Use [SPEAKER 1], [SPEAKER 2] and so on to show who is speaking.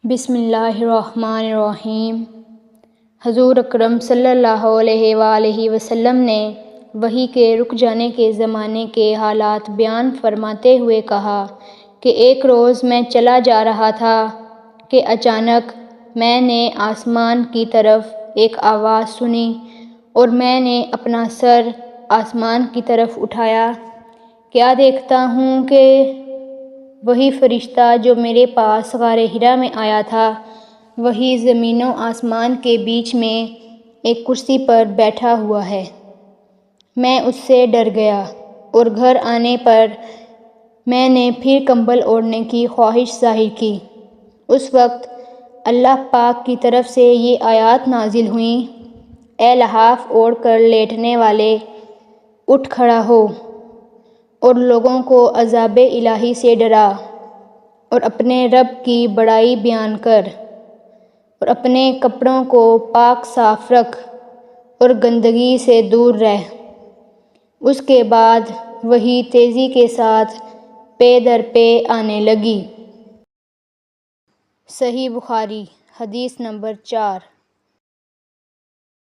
[SPEAKER 1] بسم اللہ الرحمن الرحیم۔ حضور اکرم صلی اللہ علیہ وآلہ وسلم نے وحی کے رک جانے کے زمانے کے حالات بیان فرماتے ہوئے کہا کہ ایک روز میں چلا جا رہا تھا کہ اچانک میں نے آسمان کی طرف ایک آواز سنی اور میں نے اپنا سر آسمان کی طرف اٹھایا۔ کیا دیکھتا ہوں کہ وہی فرشتہ جو میرے پاس غار حرا میں آیا تھا، وہی زمین و آسمان کے بیچ میں ایک کرسی پر بیٹھا ہوا ہے۔ میں اس سے ڈر گیا اور گھر آنے پر میں نے پھر کمبل اوڑھنے کی خواہش ظاہر کی۔ اس وقت اللہ پاک کی طرف سے یہ آیات نازل ہوئیں: اے لحاف اوڑھ کر لیٹنے والے، اٹھ کھڑا ہو اور لوگوں کو عذاب الہی سے ڈرا اور اپنے رب کی بڑائی بیان کر اور اپنے کپڑوں کو پاک صاف رکھ اور گندگی سے دور رہ۔ اس کے بعد وحی تیزی کے ساتھ پے در پے آنے لگی۔ صحیح بخاری، حدیث نمبر 4۔